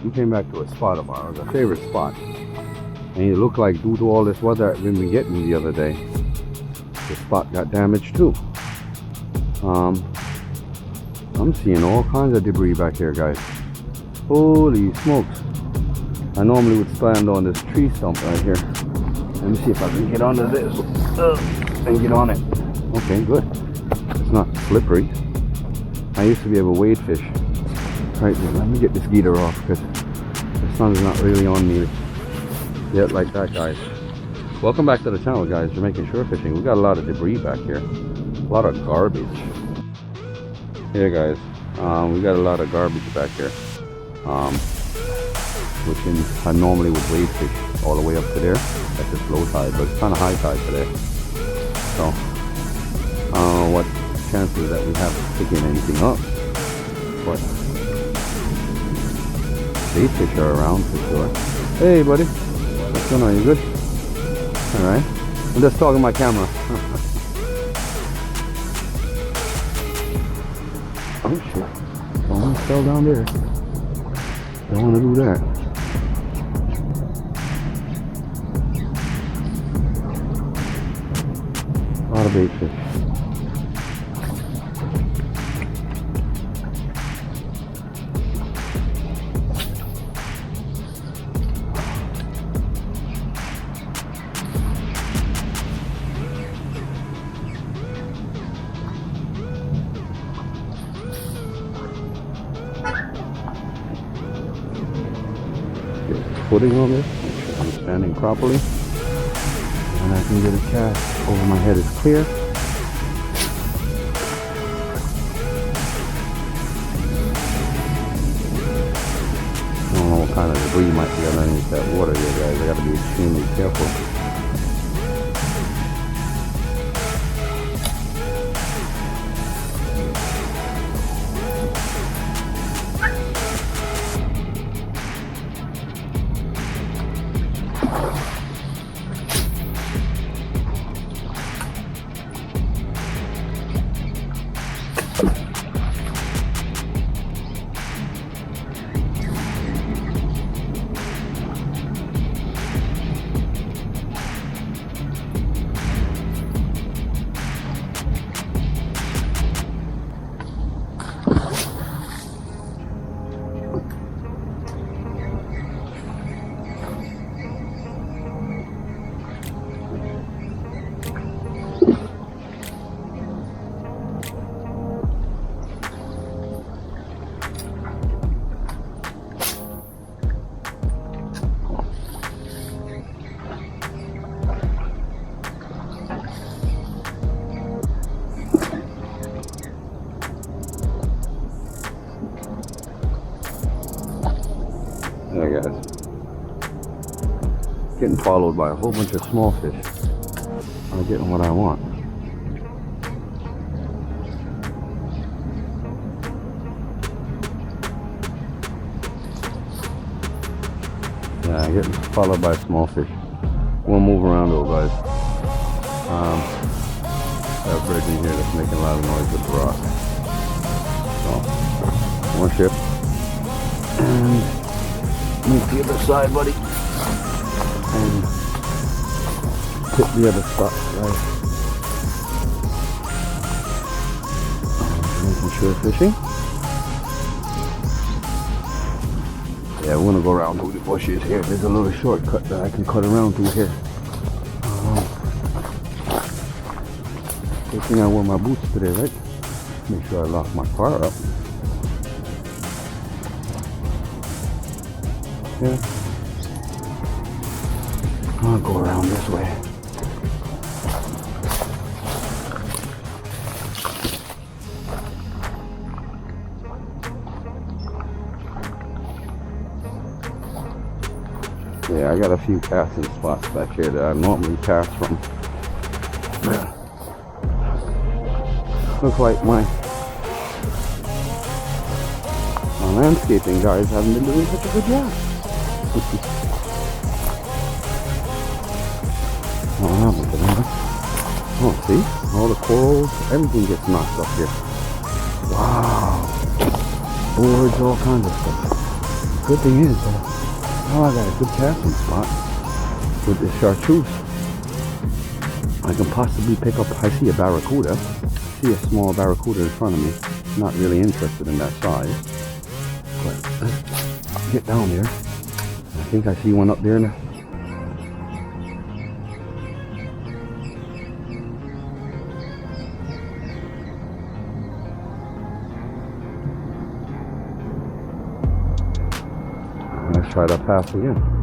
we came back to a spot of ours, a favorite spot. And it looked like due to all this weather we've been getting the other day, the spot got damaged too. I'm seeing all kinds of debris back here, guys. Holy smokes. I normally would stand on this tree stump right here. Let me see if I can get onto this and get on it. Okay, good. It's not slippery. I used to be able to wade fish. Right, let me get this gator off because the sun's not really on me yet like that, guys. Welcome back to the channel, guys. Jamaican shore fishing. We got a lot of debris back here. A lot of garbage. Here, guys. We got a lot of garbage back here. Which I normally would wade fish all the way up to there at this low tide, but it's kind of high tide today. So I don't know what chances that we have picking anything up, but bait fish are around for sure. Hey, buddy, what's going on? You good? All right. I'm just talking to my camera. Oh shit! Almost fell down there. Don't want to do that. A lot of bait fish. Footing on this, make sure I'm standing properly, and I can get a cast over my head is clear. I don't know what kind of debris might be underneath that water here, guys. I gotta be extremely careful. There, guys. Getting followed by a whole bunch of small fish. I'm getting what I want. Yeah, I'm getting followed by small fish. We'll move around though, guys. That bridge in here that's making a lot of noise with the rock. So, more ship. And move to the other side, buddy, and hit the other spot, guys. Jamaican shore fishing. Yeah, we're gonna go around through the bushes here. There's a little shortcut that I can cut around through here. Good thing I wore my boots today, right? Make sure I lock my car up. Yeah. I'll go around this way. Yeah, I got a few casting spots back here that I normally cast from. Looks like my landscaping guys haven't been doing such a good job. Oh, see? All the corals, everything gets knocked up here. Wow. Boards, all kinds of stuff. good thing is that now I got a good casting spot with this chartreuse. I can possibly pick up, I see a barracuda. I see a small barracuda in front of me. Not really interested in that size. But let's get down there. I think I see one up there now. Let's try that pass again.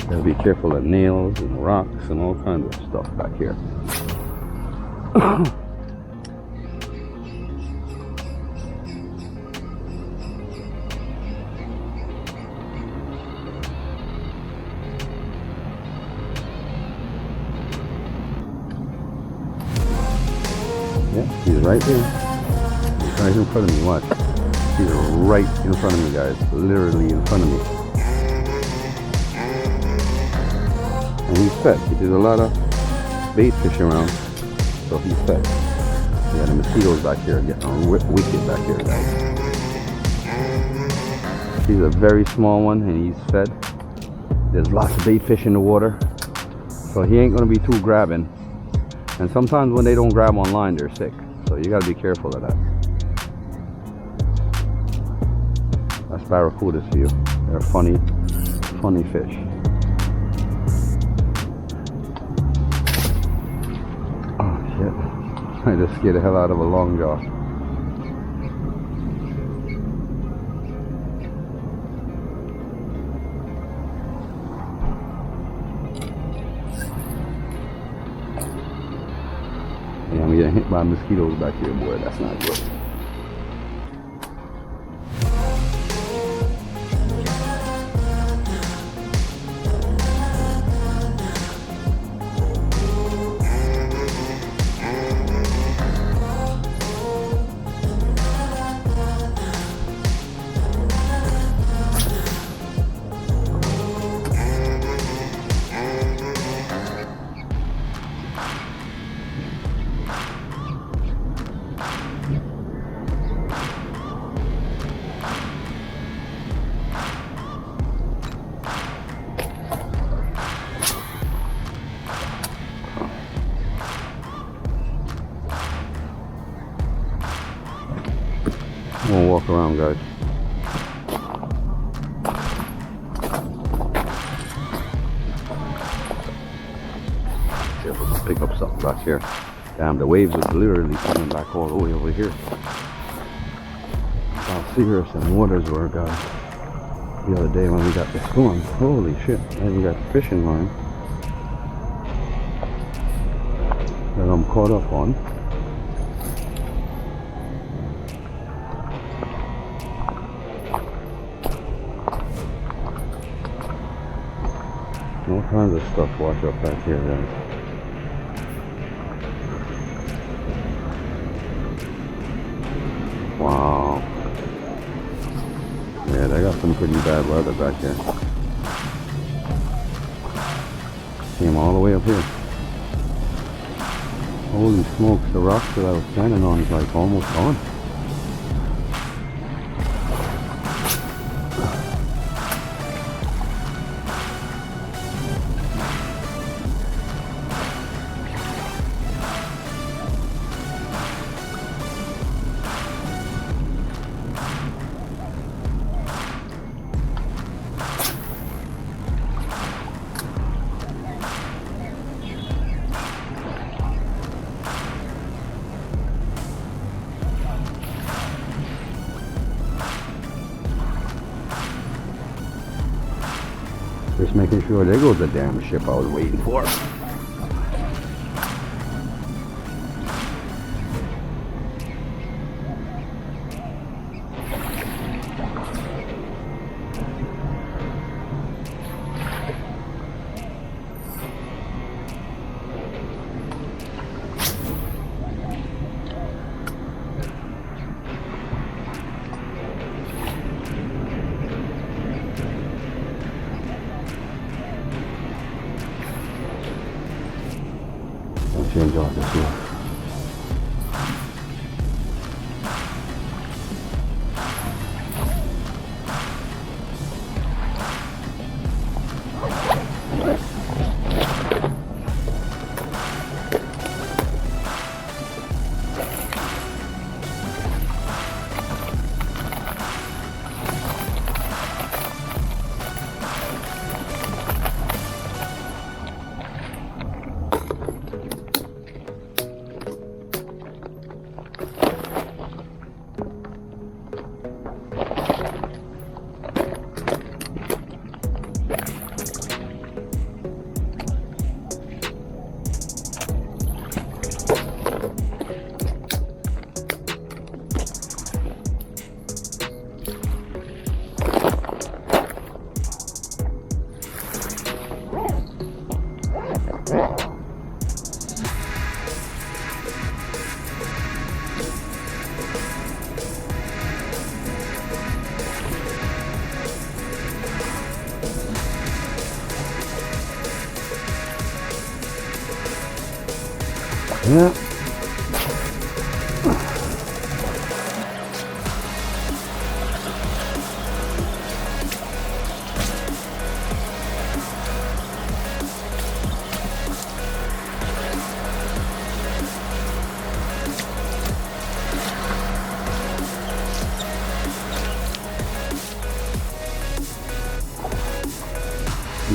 Gotta be careful of nails and rocks and all kinds of stuff back here. Yeah, he's right there. He's right in front of me. Watch. He's right in front of me, guys. Literally in front of me. And he's fed. There's a lot of bait fish around, so he's fed. Yeah, the mosquitoes back here are getting wicked back here, guys. He's a very small one, and he's fed. There's lots of bait fish in the water, so he ain't gonna be too grabbing. And sometimes when they don't grab on line, they're sick. So you gotta be careful of that. That's barracudas for you. They're funny, funny fish. Oh shit. I just scared the hell out of a long jaw. Yeah, I'm getting hit by mosquitoes back here, boy. That's not good. I'm gonna walk around, guys. See if we can pick up something back here. Damn, the waves are literally coming back all the way over here. How serious the waters were, guys. The other day when we got the storm. Holy shit. And we got the fishing line that I'm caught up on. All kinds of stuff wash up back here, guys. Wow. Yeah, they got some pretty bad weather back here. Came all the way up here. Holy smokes, the rocks that I was standing on is like almost gone. Just making sure there goes the damn ship I was waiting for. change out this one. Yeah.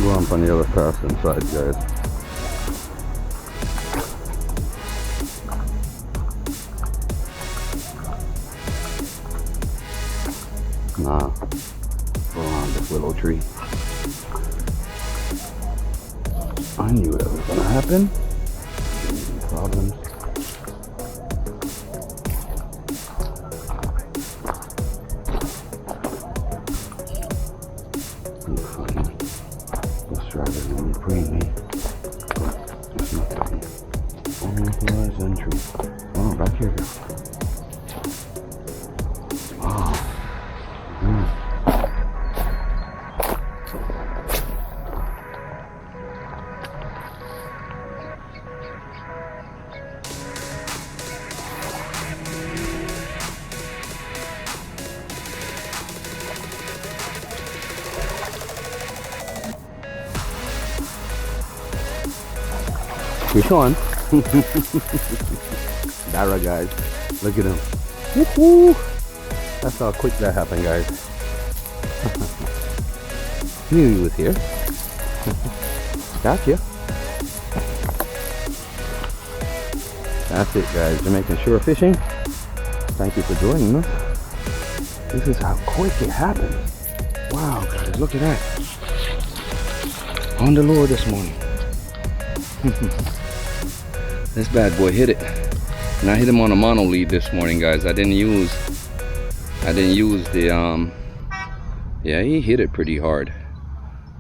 Go on the other fast inside, guys. Nah, go on this willow tree. I knew that was gonna happen. Problems. This driver is gonna be bringing me. But it's not that one. Oh, horizon tree. Oh, back here, girl. Fish on. Barra, guys. Look at him. Woohoo! That's how quick that happened, guys. Knew he was here. Gotcha. That's it, guys. Jamaican shore fishing. Thank you for joining us. This is how quick it happened. Wow, guys, look at that. On the lure this morning. This bad boy hit it, and I hit him on a mono lead this morning, guys. I didn't use the yeah, he hit it pretty hard.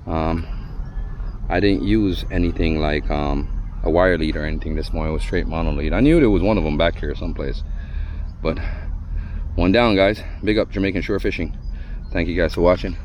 I didn't use anything like a wire lead or anything this morning. It was straight mono lead. I knew there was one of them back here someplace, but one down, guys. Big up Jamaican shore fishing. Thank you guys for watching.